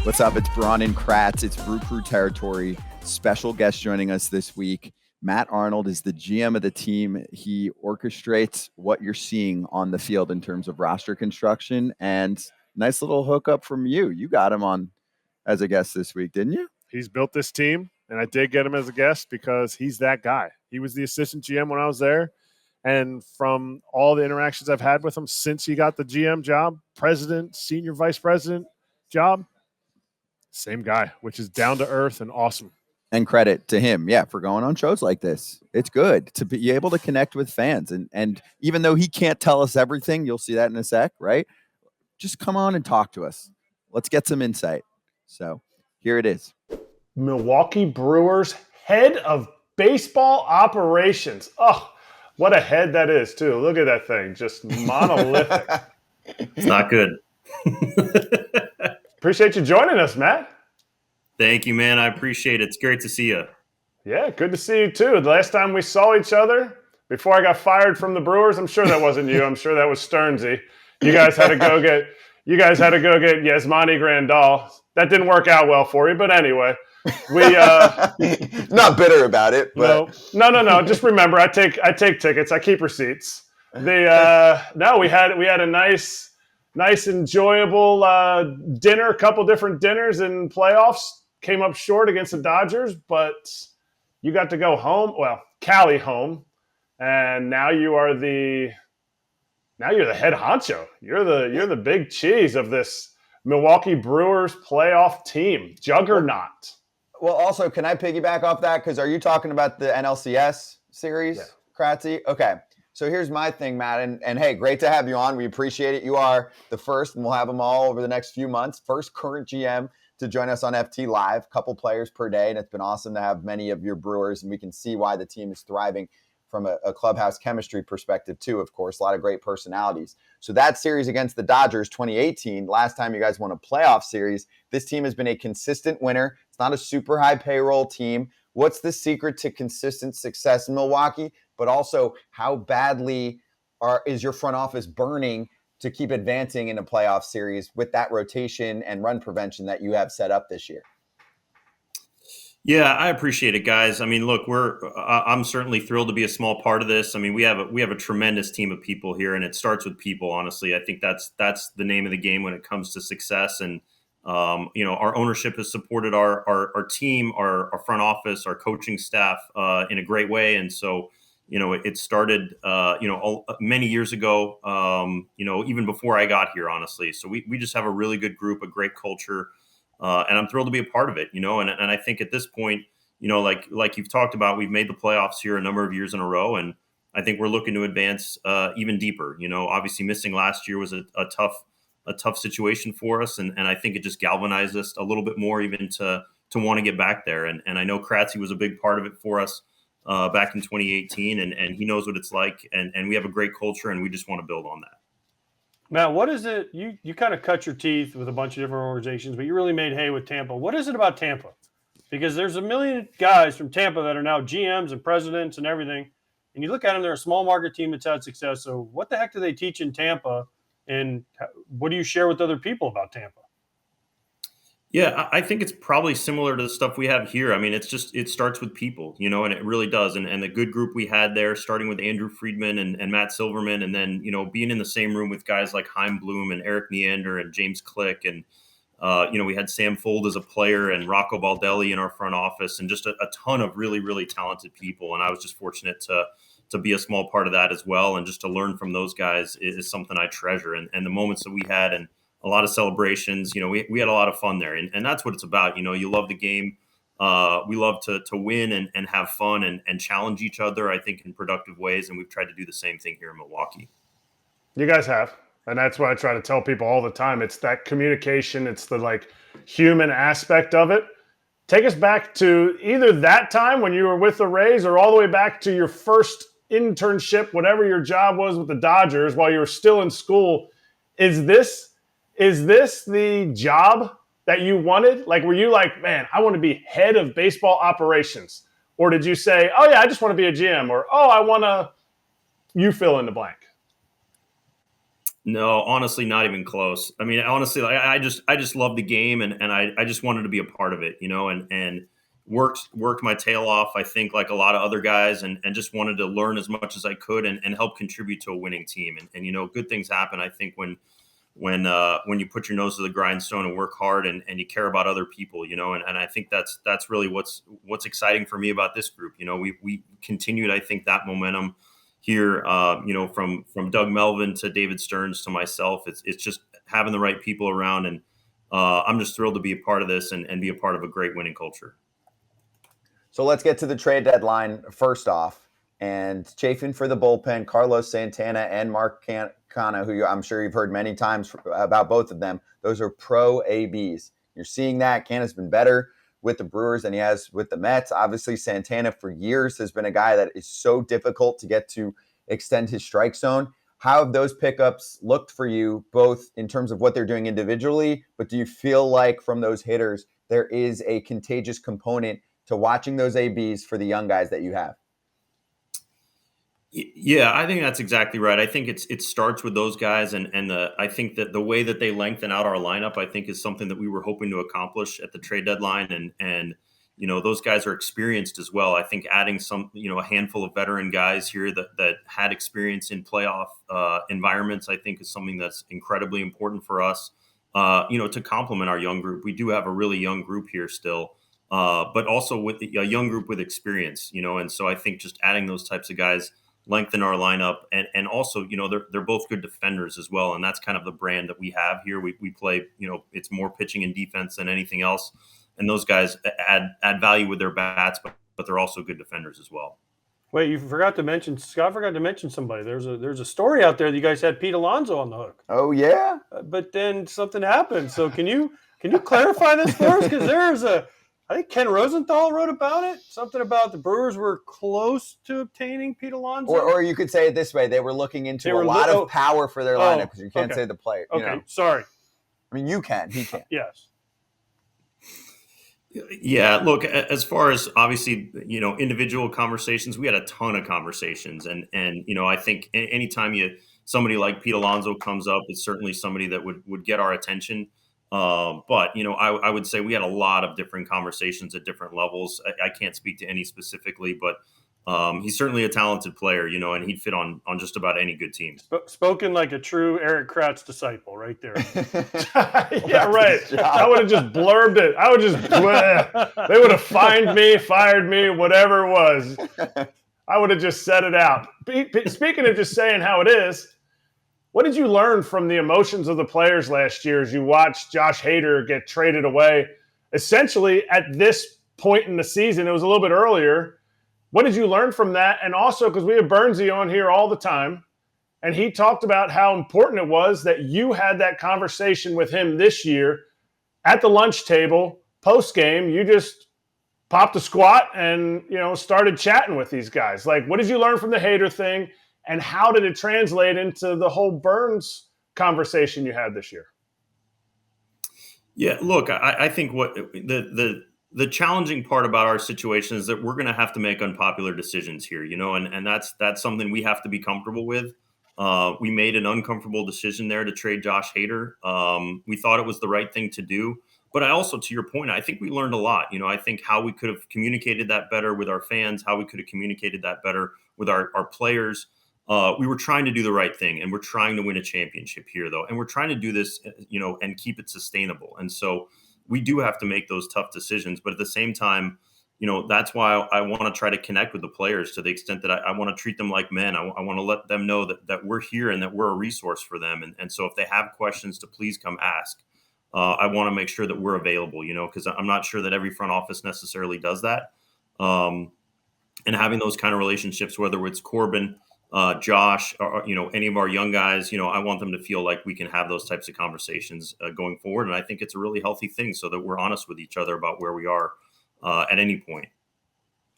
What's up? It's Braun and Kratz. It's Brew Crew Territory. Special guest joining us this week. Matt Arnold is the GM of the team. He orchestrates what you're seeing on the field in terms of roster construction. And nice little hookup from you. You got him on as a guest this week, didn't you? He's built this team, and I did get him as a guest because he's that guy. He was the assistant GM when I was there. And from all the interactions I've had with him since he got the GM job, president, senior vice president job, same guy, which is down to earth and awesome. And credit to him, for going on shows like this. It's good to be able to connect with fans. And even though he can't tell us everything, you'll see that in a sec, right? Just come on and talk to us. Let's get some insight. So here it is. Milwaukee Brewers head of baseball operations. Oh, what a head that is, too. Look at that thing. Just monolithic. It's not good. Appreciate you joining us, Matt. Thank you, man. I appreciate it. It's great to see you. Yeah, good to see you, too. The last time we saw each other, before I got fired from the Brewers, I'm sure that wasn't you. I'm sure that was Stearnsy. You guys had to go get Yasmani Grandal. That didn't work out well for you, but anyway. We not bitter about it, but no. Just remember, I take tickets. I keep receipts. We had a nice, enjoyable dinner. A couple different dinners in playoffs. Came up short against the Dodgers, but you got to go home. Well, Cali home, and now you're the head honcho. You're the big cheese of this Milwaukee Brewers playoff team juggernaut. Well, also, can I piggyback off that? Because are you talking about the NLCS series, Kratzy? Okay. So here's my thing, Matt. And hey, great to have you on. We appreciate it. You are the first, and we'll have them all over the next few months. First current GM to join us on FT Live, couple players per day. And it's been awesome to have many of your Brewers, and we can see why the team is thriving from a clubhouse chemistry perspective too, of course. A lot of great personalities. So that series against the Dodgers, 2018, last time you guys won a playoff series, this team has been a consistent winner. It's not a super high payroll team. What's the secret to consistent success in Milwaukee? But also, how badly is your front office burning to keep advancing in a playoff series with that rotation and run prevention that you have set up this year? Yeah, I appreciate it, guys. I mean, look, I'm certainly thrilled to be a small part of this. I mean, we have a tremendous team of people here, and it starts with people. Honestly, I think that's the name of the game when it comes to success. And our ownership has supported our team, our front office, our coaching staff in a great way. And so, it started many years ago. Even before I got here, honestly. So we just have a really good group, a great culture. And I'm thrilled to be a part of it, and I think at this point, like you've talked about, we've made the playoffs here a number of years in a row, and I think we're looking to advance even deeper. Obviously missing last year was a tough situation for us, and I think it just galvanized us a little bit more even to want to get back there. And I know Kratzy was a big part of it for us back in 2018, and he knows what it's like, and we have a great culture, and we just want to build on that. Matt, what is it? You kind of cut your teeth with a bunch of different organizations, but you really made hay with Tampa. What is it about Tampa? Because there's a million guys from Tampa that are now GMs and presidents and everything, and you look at them, they're a small market team that's had success. So what the heck do they teach in Tampa, and what do you share with other people about Tampa? Yeah, I think it's probably similar to the stuff we have here. I mean, it starts with people, and it really does. And the good group we had there, starting with Andrew Friedman and Matt Silverman, and then, being in the same room with guys like Chaim Bloom and Eric Neander and James Click. And, we had Sam Fold as a player and Rocco Baldelli in our front office, and just a ton of really, really talented people. And I was just fortunate to be a small part of that as well. And just to learn from those guys is something I treasure. And the moments that we had, and a lot of celebrations, we had a lot of fun there, and that's what it's about. You love the game. We love to win and have fun and challenge each other, I think, in productive ways. And we've tried to do the same thing here in Milwaukee. You guys have. And that's what I try to tell people all the time. It's that communication. It's the human aspect of it. Take us back to either that time when you were with the Rays, or all the way back to your first internship, whatever your job was with the Dodgers while you were still in school. Is this the job that you wanted? Were you like, man, I want to be head of baseball operations? Or did you say, oh, yeah, I just want to be a GM? Or, oh, I want to, you fill in the blank? No, honestly, not even close. I mean, honestly, like, I just love the game, and I just wanted to be a part of it, and worked my tail off. I think like a lot of other guys, and just wanted to learn as much as I could and help contribute to a winning team. And good things happen. I think when you put your nose to the grindstone and work hard and you care about other people, and I think that's really what's exciting for me about this group. We continued, I think, that momentum here, from Doug Melvin to David Stearns to myself. It's just having the right people around, and I'm just thrilled to be a part of this and be a part of a great winning culture. So let's get to the trade deadline first off. And Chafin for the bullpen, Carlos Santana and Mark Canha, who I'm sure you've heard many times about both of them. Those are pro ABs. You're seeing that. Canha's been better with the Brewers than he has with the Mets. Obviously, Santana for years has been a guy that is so difficult to get to extend his strike zone. How have those pickups looked for you, both in terms of what they're doing individually, but do you feel like from those hitters, there is a contagious component to watching those ABs for the young guys that you have? Yeah, I think that's exactly right. I think it starts with those guys, and I think that the way that they lengthen out our lineup, I think, is something that we were hoping to accomplish at the trade deadline, and those guys are experienced as well. I think adding a handful of veteran guys here that had experience in playoff environments, I think, is something that's incredibly important for us. To complement our young group, we do have a really young group here still, but also with a young group with experience, and so I think just adding those types of guys lengthen our lineup, and also, they're both good defenders as well, and that's kind of the brand that we have here. We play, it's more pitching and defense than anything else, and those guys add value with their bats, but they're also good defenders as well. Wait, Scott forgot to mention somebody. There's a story out there that you guys had Pete Alonso on the hook. Oh yeah, but then something happened. So can you clarify this for us? Because I think Ken Rosenthal wrote about it. Something about the Brewers were close to obtaining Pete Alonso. Or you could say it this way: they were looking into a lot of power for their lineup, because you can't say the player. Okay, sorry. I mean, you can. He can't. Yes. Yeah, look, as far as obviously, individual conversations, we had a ton of conversations, and I think anytime somebody like Pete Alonso comes up, it's certainly somebody that would get our attention. But I would say we had a lot of different conversations at different levels. I can't speak to any specifically, but he's certainly a talented player, and he'd fit on just about any good team. Spoken like a true Eric Kratz disciple, right there. Yeah, right. I would have just blurbed it. They would have fired me, whatever it was. I would have just said it out. Speaking of just saying how it is, what did you learn from the emotions of the players last year as you watched Josh Hader get traded away? Essentially, at this point in the season, it was a little bit earlier. What did you learn from that? And also, because we have Burnesy on here all the time, and he talked about how important it was that you had that conversation with him this year at the lunch table, post-game. You just popped a squat and, started chatting with these guys. Like, what did you learn from the Hader thing? And how did it translate into the whole Burnes conversation you had this year? Yeah, look, I think what the challenging part about our situation is that we're going to have to make unpopular decisions here, and that's something we have to be comfortable with. We made an uncomfortable decision there to trade Josh Hader. We thought it was the right thing to do. But I also, to your point, I think we learned a lot. I think how we could have communicated that better with our fans, how we could have communicated that better with our players. We were trying to do the right thing, and we're trying to win a championship here, though. And we're trying to do this, and keep it sustainable. And so we do have to make those tough decisions. But at the same time, that's why I want to try to connect with the players to the extent that I want to treat them like men. I want to let them know that we're here and that we're a resource for them. And so if they have questions, to please come ask. I want to make sure that we're available, because I'm not sure that every front office necessarily does that. And having those kind of relationships, whether it's Corbin, Josh, or any of our young guys, I want them to feel like we can have those types of conversations going forward. And I think it's a really healthy thing, so that we're honest with each other about where we are at any point.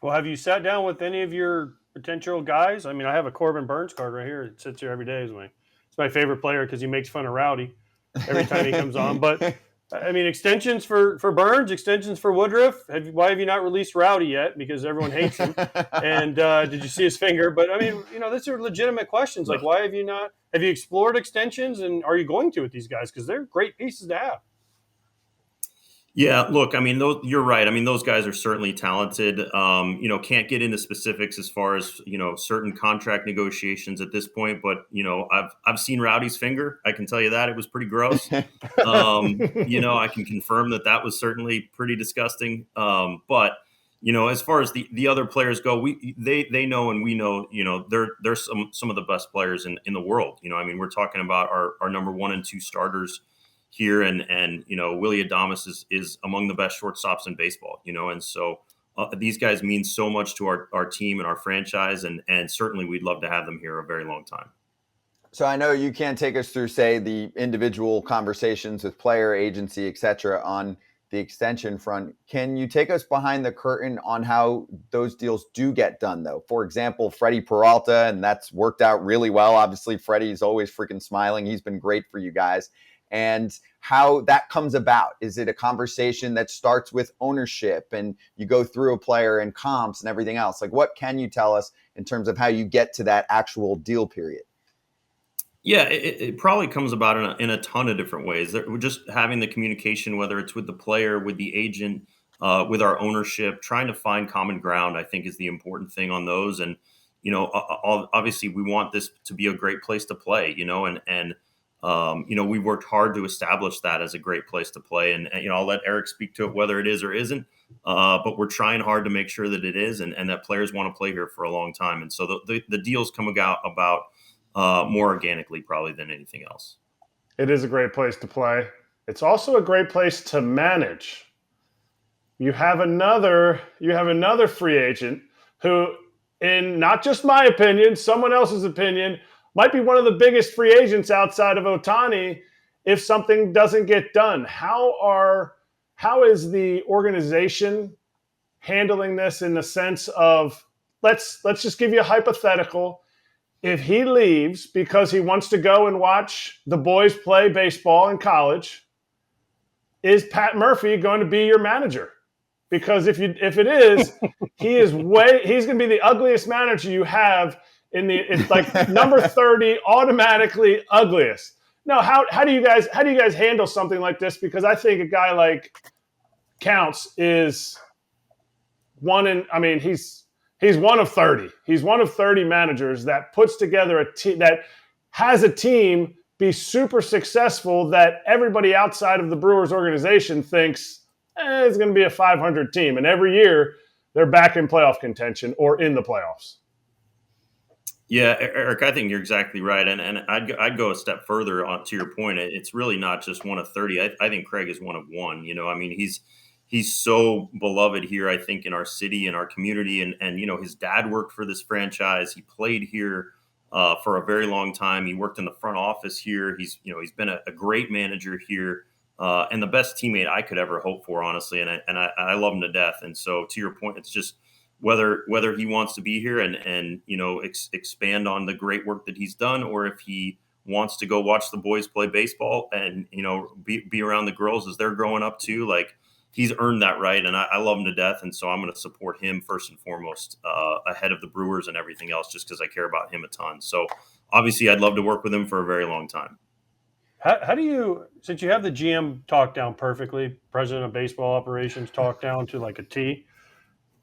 Well, have you sat down with any of your potential guys? I mean, I have a Corbin Burnes card right here. It sits here every day. It's my favorite player because he makes fun of Rowdy every time he comes on. But I mean, extensions for Burnes, extensions for Woodruff. Why have you not released Rowdy yet? Because everyone hates him. And did you see his finger? But I mean, these are legitimate questions. Like, why have you not? Have you explored extensions, and are you going to with these guys? Because they're great pieces to have. Yeah, look, I mean, you're right. I mean, those guys are certainly talented. Can't get into specifics as far as certain contract negotiations at this point, but I've seen Rowdy's finger. I can tell you that it was pretty gross. I can confirm that was certainly pretty disgusting. But as far as the other players go, they know and we know, they're some of the best players in the world. I mean, we're talking about our number 1 and 2 starters here, and Willy Adames is among the best shortstops in baseball, and so these guys mean so much to our team and our franchise, and certainly we'd love to have them here a very long time. So I know you can't take us through, say, the individual conversations with player, agency, et cetera, on the extension front. Can you take us behind the curtain on how those deals do get done, though? For example, Freddie Peralta, and that's worked out really well. Obviously, Freddie's always freaking smiling. He's been great for you guys. And how that comes about. Is it a conversation that starts with ownership and you go through a player and comps and everything else? Like, what can you tell us in terms of how you get to that actual deal period? Yeah, it probably comes about in a ton of different ways. We're just having the communication, whether it's with the player, with the agent, with our ownership, trying to find common ground, I think is the important thing on those. And, obviously we want this to be a great place to play, and we've worked hard to establish that as a great place to play. And I'll let Eric speak to it, whether it is or isn't. But we're trying hard to make sure that it is, and that players want to play here for a long time. And so the deals come about more organically probably than anything else. It is a great place to play. It's also a great place to manage. You have another free agent who, in not just my opinion, someone else's opinion, might be one of the biggest free agents outside of Ohtani if something doesn't get done. How is the organization handling this in the sense of, let's just give you a hypothetical. If he leaves because he wants to go and watch the boys play baseball in college, is Pat Murphy going to be your manager? Because if it is, he's going to be the ugliest manager you have. It's like number 30, automatically ugliest. No, how do you guys handle something like this? Because I think a guy like Counts is he's one of 30. He's one of 30 managers that puts together a team that has a team be super successful that everybody outside of the Brewers organization thinks it's going to be a 500 team, and every year they're back in playoff contention or in the playoffs. Yeah, Eric, I think you're exactly right, and I'd go a step further to your point. It's really not just one of 30. I think Craig is one of one. I mean, he's so beloved here, I think, in our city and our community, and his dad worked for this franchise. He played here for a very long time. He worked in the front office here. He's been a great manager here, and the best teammate I could ever hope for, honestly. And I love him to death. And so, to your point, it's just whether he wants to be here and expand on the great work that he's done, or if he wants to go watch the boys play baseball and be around the girls as they're growing up too. Like, he's earned that right, and I love him to death. And so I'm going to support him first and foremost ahead of the Brewers and everything else, just because I care about him a ton. So obviously I'd love to work with him for a very long time. How do you, since you have the GM talk down perfectly, president of baseball operations talk down to like a T,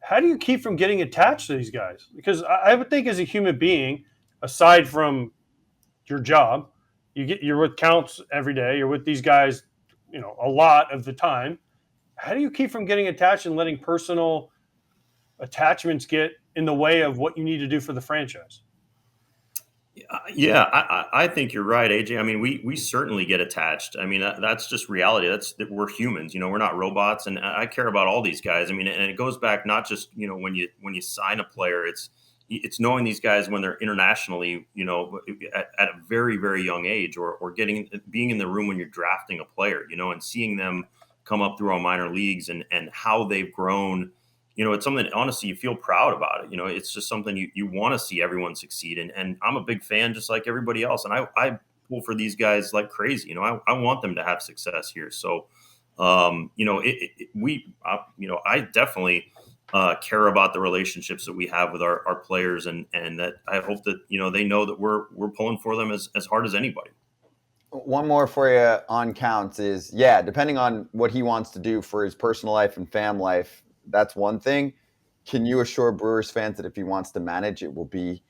how do you keep from getting attached to these guys? Because I would think, as a human being, aside from your job, you're with Counts every day, you're with these guys, a lot of the time. How do you keep from getting attached and letting personal attachments get in the way of what you need to do for the franchise? Yeah, I think you're right, AJ. I mean, we certainly get attached. I mean, that's just reality. We're humans, we're not robots, and I care about all these guys. I mean, and it goes back not just when you sign a player, it's knowing these guys when they're internationally, at a very, very young age, or being in the room when you're drafting a player, and seeing them come up through our minor leagues and how they've grown. It's something that, honestly, you feel proud about it. It's just something you want to see everyone succeed. And I'm a big fan, just like everybody else. And I pull for these guys like crazy. I want them to have success here. So I definitely care about the relationships that we have with our players, and that I hope that they know that we're pulling for them as hard as anybody. One more for you on Counts is, depending on what he wants to do for his personal life and fam life, that's one thing. Can you assure Brewers fans that if he wants to manage, it will be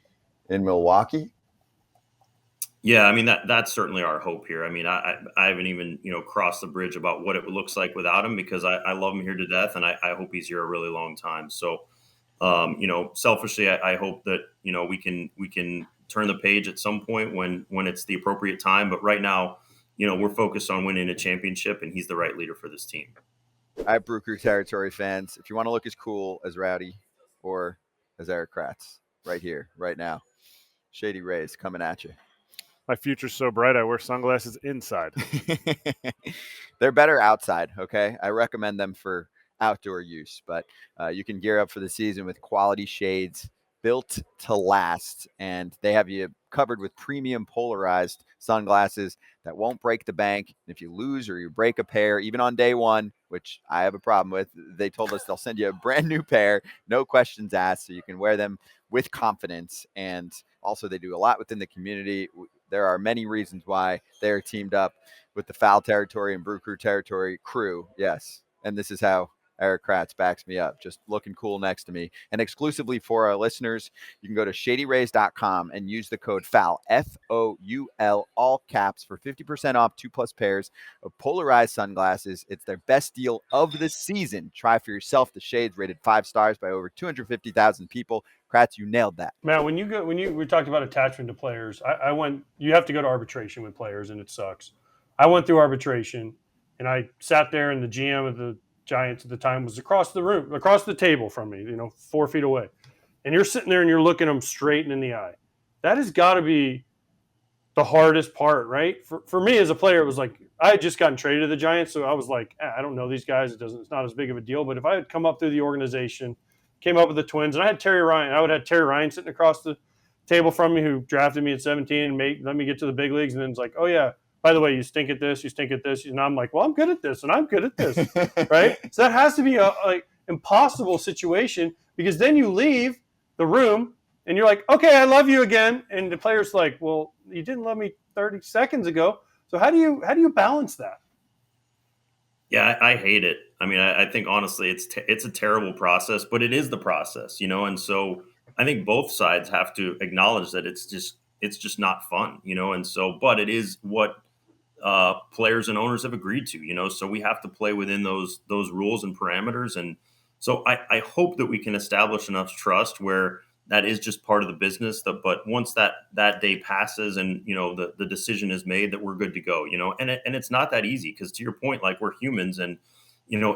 in Milwaukee? Yeah, I mean that's certainly our hope here. I mean, I haven't even crossed the bridge about what it looks like without him, because I love him here to death, and I hope he's here a really long time. So, selfishly, I hope that we can turn the page at some point when it's the appropriate time. But right now, we're focused on winning a championship, and he's the right leader for this team. All right, Brew Crew Territory fans, if you want to look as cool as Rowdy or as Eric Kratz, right here, right now, Shady Rays coming at you. My future's so bright, I wear sunglasses inside. They're better outside, okay? I recommend them for outdoor use, but you can gear up for the season with quality shades built to last, and they have you covered with premium polarized sunglasses that won't break the bank. If you lose or you break a pair, even on day one, which I have a problem with, they told us they'll send you a brand new pair, no questions asked, so you can wear them with confidence. And also, they do a lot within the community. There are many reasons why they're teamed up with the Foul Territory and Brew Crew Territory crew. Yes. And this is how Eric Kratz backs me up, just looking cool next to me. And exclusively for our listeners, you can go to shadyrays.com and use the code FOUL, F-O-U-L, all caps, for 50% off 2+ pairs of polarized sunglasses. It's their best deal of the season. Try for yourself the shades, rated 5 stars by over 250,000 people. Kratz, you nailed that. Matt, we talked about attachment to players. You have to go to arbitration with players, and it sucks. I went through arbitration, and I sat there, and the GM of the Giants at the time was across the table from me, 4 feet away. And you're sitting there and you're looking them straight in the eye. That has got to be the hardest part, right? For me as a player, it was like, I had just gotten traded to the Giants, so I was like, I don't know these guys. It's not as big of a deal. But if I had come up through the organization, came up with the Twins, and I had Terry Ryan. I would have Terry Ryan sitting across the table from me, who drafted me at 17 and let me get to the big leagues. And then it's like, oh, yeah, by the way, you stink at this, you stink at this. And I'm like, well, I'm good at this, and I'm good at this, right? So that has to be a impossible situation, because then you leave the room, and you're like, okay, I love you again. And the player's like, well, you didn't love me 30 seconds ago. So how do you balance that? Yeah, I hate it. I mean, I think honestly, it's a terrible process, but it is the process, and so I think both sides have to acknowledge that it's just not fun, and so, but it is what players and owners have agreed to, so we have to play within those rules and parameters. And so I hope that we can establish enough trust where that is just part of the business. But once that day passes and the decision is made, that we're good to go. And it's not that easy, because to your point, like, we're humans, and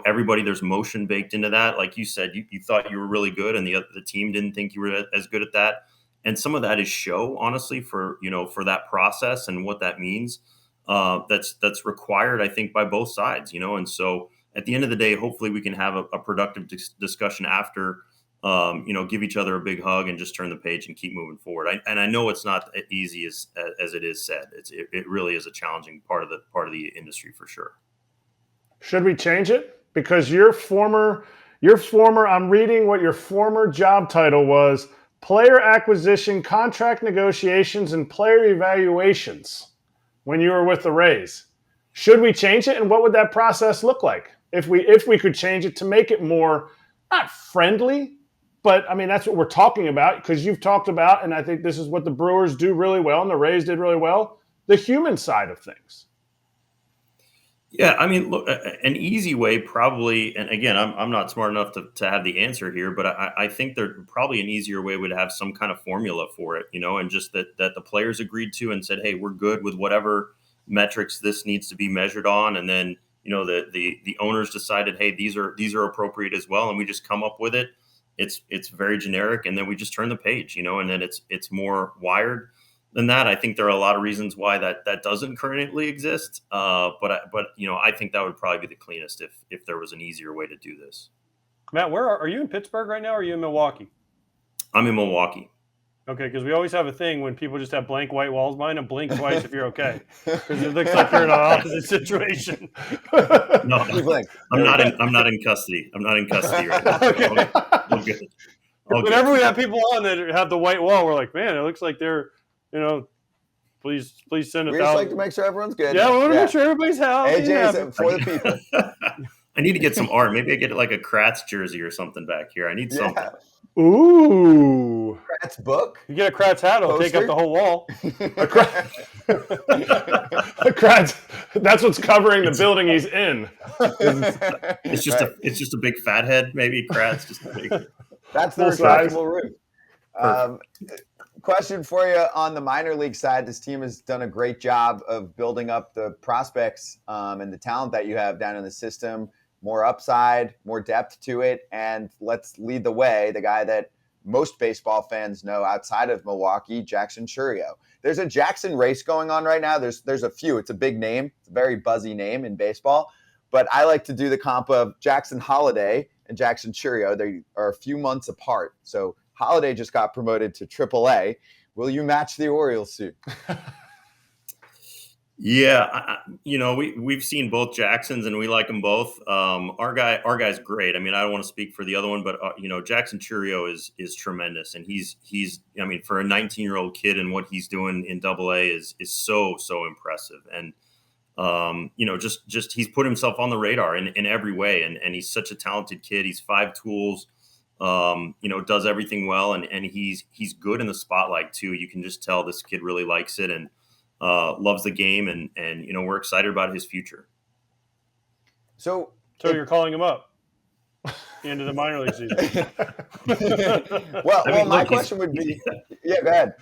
everybody, there's emotion baked into that. Like you said, you thought you were really good, and the team didn't think you were as good at that. And some of that is show, honestly, for that process and what that means. That's required, I think, by both sides. And so at the end of the day, hopefully we can have a productive discussion after. Give each other a big hug and just turn the page and keep moving forward. I know it's not as easy as it is said. It really is a challenging part of the industry, for sure. Should we change it? Because your former, I'm reading what your former job title was: player acquisition, contract negotiations, and player evaluations when you were with the Rays. Should we change it? And what would that process look like if we could change it to make it more, not friendly, but I mean, that's what we're talking about, because you've talked about, and I think this is what the Brewers do really well and the Rays did really well, the human side of things. Yeah, I mean, look, an easy way probably, and again, I'm not smart enough to have the answer here, but I think there probably an easier way would have some kind of formula for it, and just that the players agreed to and said, hey, we're good with whatever metrics this needs to be measured on, and then the owners decided, hey, these are appropriate as well, and we just come up with it. It's very generic, and then we just turn the page, and then it's more wired than that. I think there are a lot of reasons why that doesn't currently exist. But I think that would probably be the cleanest if there was an easier way to do this. Matt, where are you in Pittsburgh right now? Or are you in Milwaukee? I'm in Milwaukee. Okay, because we always have a thing when people just have blank white walls behind them, blink twice if you're okay. Because it looks like you're in an opposite situation. No, He's like, I'm there we not go. I'm not in custody. I'm not in custody right now. Okay. All good. All good. Whenever we have people on that have the white wall, we're like, man, it looks like they're, please send We just like to 1,000. make sure everyone's good. Yeah, we want to make sure everybody's healthy. and happy. AJ's for the people. I need to get some art. Maybe I get like a Kratz jersey or something back here. I need something. Yeah. Ooh. Kratz book. You get a Kratz hat, it'll take up Poster? the whole wall. Kratz, that's what's covering the building he's in. It's just it's just a big fat head, maybe Kratz. Just a big. That's the Full size. retractable roof. Question for you on the minor league side. This team has done a great job of building up the prospects and the talent that you have down in the system. More upside, more depth to it. And let's lead the way. The guy that most baseball fans know outside of Milwaukee, Jackson Chourio. There's a Jackson race going on right now. There's a few. It's a big name. It's a very buzzy name in baseball. But I like to do the comp of Jackson Holiday and Jackson Chourio. They are a few months apart. So Holiday just got promoted to AAA. Will you match the Orioles suit? Yeah, we've seen both Jacksons and we like them both. Our guy's great. I mean, I don't want to speak for the other one, but Jackson Chourio is tremendous, and he's I mean, for a 19-year-old kid and what he's doing in AA is so impressive. And just he's put himself on the radar in every way, and he's such a talented kid. He's 5 tools. Does everything well, and he's good in the spotlight too. You can just tell this kid really likes it and loves the game, and we're excited about his future. So you're calling him up into the minor league season. well, my question would be, yeah, go ahead.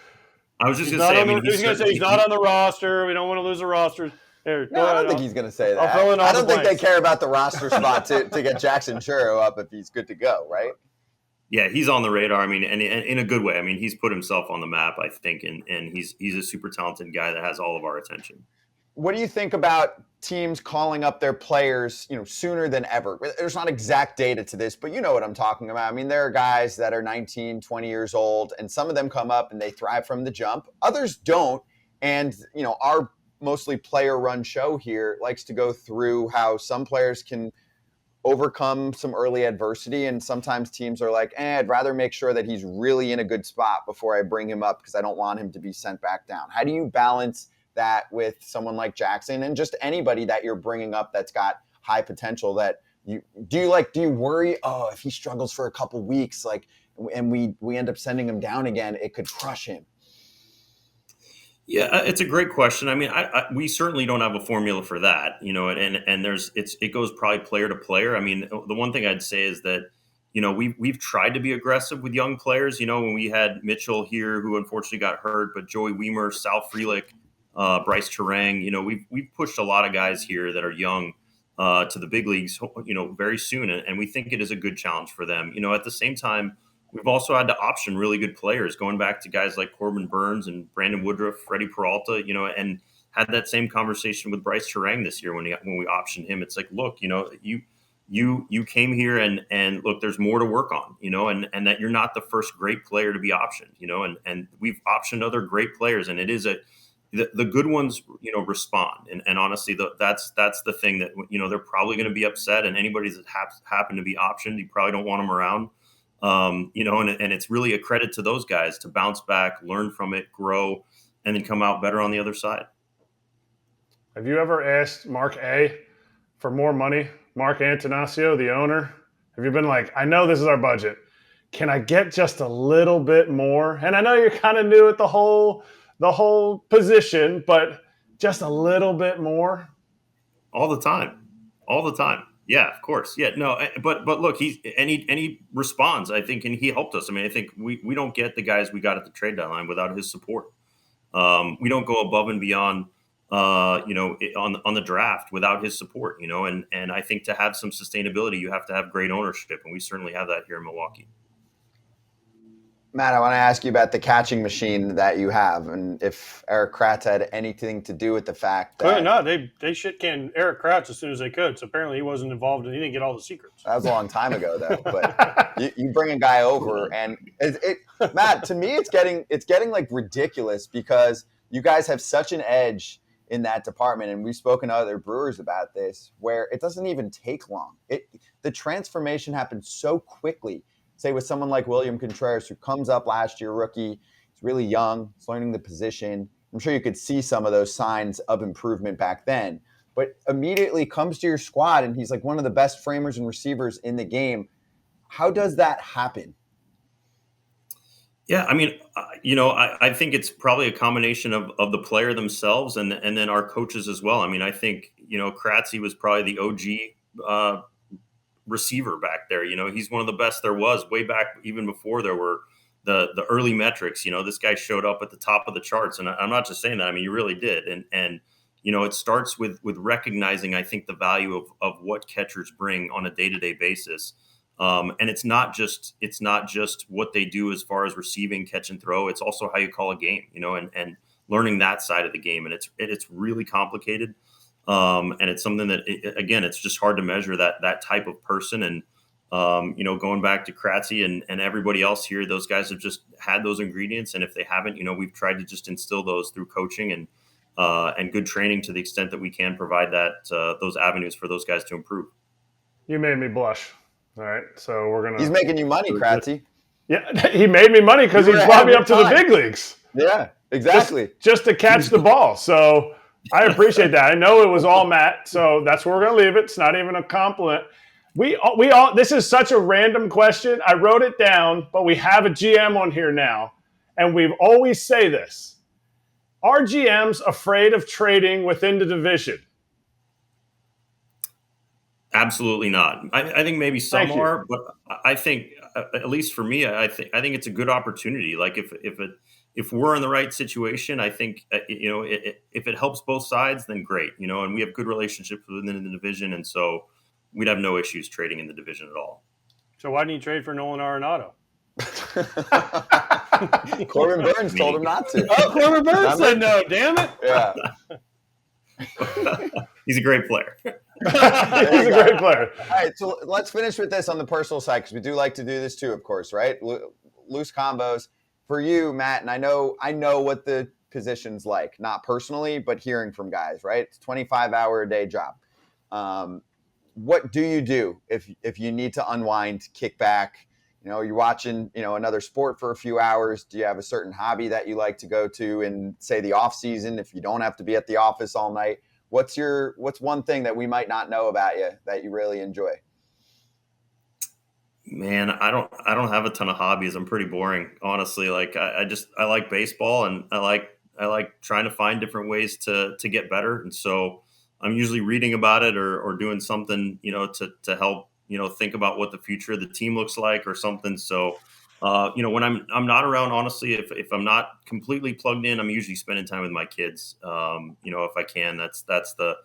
I was just He's going to say, he's going to say he's not on the roster. We don't want to lose the roster. Here, No, I don't think he's going to say that. I'll fill in all I don't the think they blanks. care about the roster spot to get Jackson Chourio up if he's good to go, right? Yeah, he's on the radar. I mean, and in a good way. I mean, he's put himself on the map, I think, and he's a super talented guy that has all of our attention. What do you think about teams calling up their players, sooner than ever? There's not exact data to this, but you know what I'm talking about. I mean, there are guys that are 19, 20 years old, and some of them come up and they thrive from the jump. Others don't. And, our mostly player-run show here likes to go through how some players can overcome some early adversity, and sometimes teams are like, I'd rather make sure that he's really in a good spot before I bring him up because I don't want him to be sent back down. How do you balance that with someone like Jackson and just anybody that you're bringing up that's got high potential? That do you worry, if he struggles for a couple weeks, and we end up sending him down again, it could crush him? Yeah, it's a great question. I mean, we certainly don't have a formula for that, and it goes probably player to player. I mean, the one thing I'd say is that, we've tried to be aggressive with young players. When we had Mitchell here, who unfortunately got hurt, but Joey Weimer, Sal Frelick, Bryce Terang, we've pushed a lot of guys here that are young to the big leagues, very soon, and we think it is a good challenge for them. At the same time, we've also had to option really good players, going back to guys like Corbin Burnes and Brandon Woodruff, Freddie Peralta, and had that same conversation with Bryce Terang this year when we optioned him. It's like, look, you came here and look, there's more to work on, and that you're not the first great player to be optioned, and we've optioned other great players, and it is the good ones, respond. And honestly, that's the thing that, they're probably going to be upset, and anybody that happened to be optioned, you probably don't want them around. And it's really a credit to those guys to bounce back, learn from it, grow, and then come out better on the other side. Have you ever asked Mark A for more money? Mark Antanasio, the owner? Have you been like, I know this is our budget. Can I get just a little bit more? And I know you're kind of new at the whole position, but just a little bit more? All the time. Yeah, of course. Yeah, no, but look, he responds, I think, and he helped us. I mean, I think we don't get the guys we got at the trade deadline without his support. We don't go above and beyond, on the draft without his support, and I think to have some sustainability, you have to have great ownership, and we certainly have that here in Milwaukee. Matt, I want to ask you about the catching machine that you have, and if Eric Kratz had anything to do with the fact that No, they shit canned Eric Kratz as soon as they could. So apparently he wasn't involved and he didn't get all the secrets. that was a long time ago, though. But you bring a guy over, and Matt, to me, it's getting like ridiculous because you guys have such an edge in that department, and we've spoken to other brewers about this, where it doesn't even take long. The transformation happens so quickly. Say with someone like William Contreras, who comes up last year, rookie, he's really young, he's learning the position. I'm sure you could see some of those signs of improvement back then, but immediately comes to your squad and he's like one of the best framers and receivers in the game. How does that happen? Yeah, I mean, I think it's probably a combination of the player themselves and then our coaches as well. I mean, I think, Kratzy was probably the OG receiver back there. He's one of the best there was way back, even before there were the early metrics. This guy showed up at the top of the charts, and I'm not just saying that. I mean, he really did. And it starts with recognizing, I think, the value of what catchers bring on a day-to-day basis. And it's not just what they do as far as receiving, catch and throw. It's also how you call a game, and learning that side of the game. And it's really complicated. And it's something that, again, it's just hard to measure that type of person. And, going back to Kratzy and everybody else here, those guys have just had those ingredients. And if they haven't, we've tried to just instill those through coaching and good training to the extent that we can provide those avenues for those guys to improve. You made me blush. All right. So we're going to. He's making you money, Kratzy. Yeah. He made me money because he brought me up to the big leagues. Yeah, exactly. Just to catch the ball. So I appreciate that. I know it was all Matt, so that's where we're going to leave it. It's not even a compliment. We all. This is such a random question. I wrote it down, but we have a GM on here now, and we always say this: are GMs afraid of trading within the division? Absolutely not. I think maybe some are, but I think, at least for me, I think it's a good opportunity. Like if we're in the right situation, I think, if it helps both sides, then great, and we have good relationships within the division. And so we'd have no issues trading in the division at all. So why didn't you trade for Nolan Arenado? Corbin Burnes told him not to. Oh, Corbin Burnes said no, damn it. Yeah. He's a great player. He's a great player. All right, so let's finish with this on the personal side, because we do like to do this too, of course, right? Loose combos. For you, Matt, and I know what the position's like, not personally, but hearing from guys, right? It's a 25-hour-a-day job. What do you do if you need to unwind, kick back? You're watching, another sport for a few hours. Do you have a certain hobby that you like to go to in, say, the off season, if you don't have to be at the office all night? What's one thing that we might not know about you that you really enjoy? Man, I don't have a ton of hobbies. I'm pretty boring, honestly. Like I like baseball, and I like trying to find different ways to get better. And so I'm usually reading about it or doing something, to help, think about what the future of the team looks like or something. So, when I'm not around, honestly, if I'm not completely plugged in, I'm usually spending time with my kids. If I can, that's the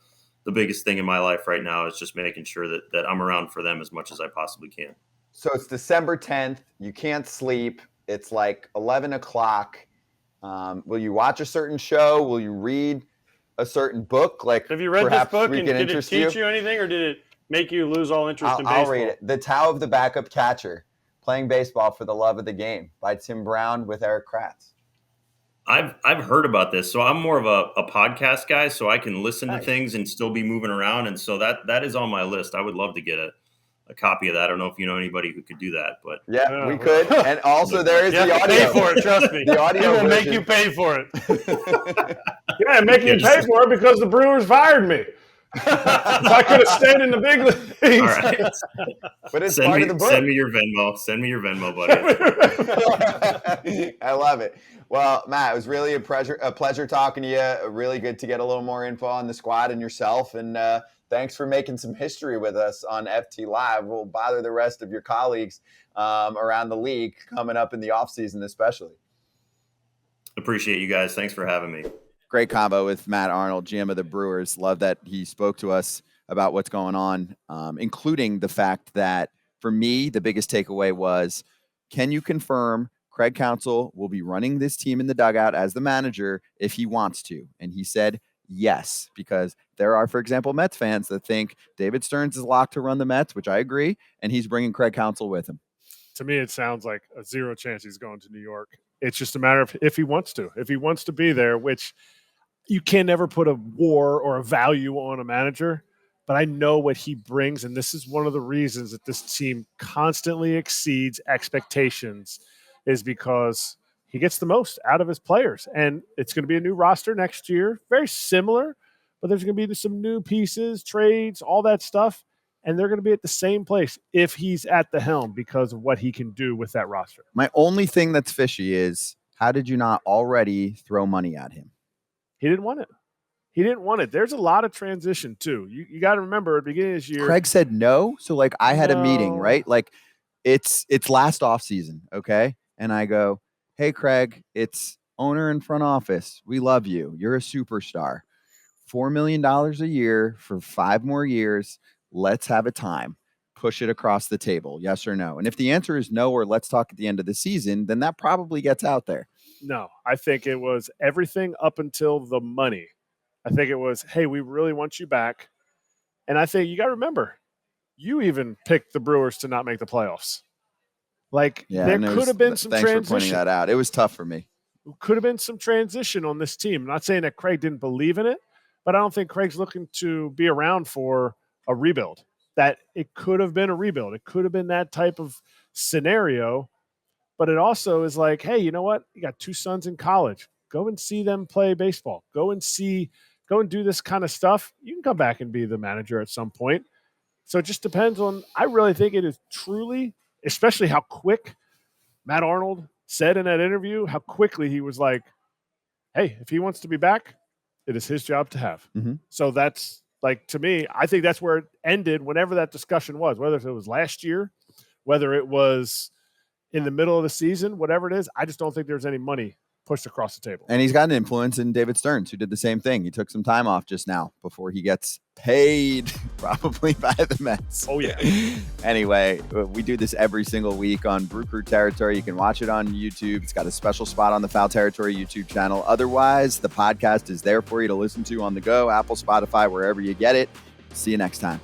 biggest thing in my life right now, is just making sure that I'm around for them as much as I possibly can. So it's December 10th. You can't sleep. It's like 11 o'clock. Will you watch a certain show? Will you read a certain book? Like, have you read this book, and did it teach you anything, or did it make you lose all interest in baseball? I'll read it. The Tao of the Backup Catcher, Playing Baseball for the Love of the Game, by Tim Brown with Eric Kratz. I've heard about this. So I'm more of a podcast guy, so I can listen to things and still be moving around. And so that is on my list. I would love to get a copy of that. I don't know if you know anybody who could do that, but yeah, we could. And also there is the audio. Pay for it, trust me. The audio will make you pay for it. Yeah, making you pay for it because the Brewers fired me. So I could have stayed in the big leagues. All right. But it's part of the book. Send me your Venmo. Send me your Venmo, buddy. I love it. Well, Matt, it was really a pleasure talking to you. Really good to get a little more info on the squad and yourself. And thanks for making some history with us on FT Live. We'll bother the rest of your colleagues around the league coming up in the offseason especially. Appreciate you guys. Thanks for having me. Great combo with Matt Arnold, GM of the Brewers. Love that he spoke to us about what's going on, including the fact that, for me, the biggest takeaway was, can you confirm Craig Counsell will be running this team in the dugout as the manager if he wants to. And he said yes, because there are, for example, Mets fans that think David Stearns is locked to run the Mets, which I agree, and he's bringing Craig Counsell with him. To me, it sounds like a zero chance he's going to New York. It's just a matter of if he wants to. If he wants to be there, which you can never put a war or a value on a manager, but I know what he brings, and this is one of the reasons that this team constantly exceeds expectations is because he gets the most out of his players. And it's going to be a new roster next year, very similar, but there's going to be some new pieces, trades, all that stuff. And they're going to be at the same place if he's at the helm because of what he can do with that roster. My only thing that's fishy is how did you not already throw money at him? He didn't want it. He didn't want it. There's a lot of transition, too. You got to remember at the beginning of this year. Craig said no. So, like, I had a meeting, right? Like, it's last offseason, okay? And I go, hey, Craig, it's owner and front office. We love you. You're a superstar. $4 million a year for 5 more years. Let's have a time. Push it across the table. Yes or no? And if the answer is no, or let's talk at the end of the season, then that probably gets out there. No, I think it was everything up until the money. I think it was, hey, we really want you back. And I think you got to remember, you even picked the Brewers to not make the playoffs. Like, there could have been some transition. Thanks for pointing that out. It was tough for me. Could have been some transition on this team. I'm not saying that Craig didn't believe in it, but I don't think Craig's looking to be around for a rebuild. That it could have been a rebuild. It could have been that type of scenario. But it also is like, hey, you know what? You got 2 sons in college. Go and see them play baseball. Go and do this kind of stuff. You can come back and be the manager at some point. So it just depends on, I really think it is truly, especially how quick Matt Arnold said in that interview, how quickly he was like, hey, if he wants to be back, it is his job to have. Mm-hmm. So that's, like, to me, I think that's where it ended whenever that discussion was, whether it was last year, whether it was in the middle of the season, whatever it is. I just don't think there's any money pushed across the table. And he's got an influence in David Stearns, who did the same thing. He took some time off just now before he gets paid probably by the Mets. Oh, yeah. Anyway, we do this every single week on Brew Crew Territory. You can watch it on YouTube. It's got a special spot on the Foul Territory YouTube channel. Otherwise, the podcast is there for you to listen to on the go, Apple, Spotify, wherever you get it. See you next time.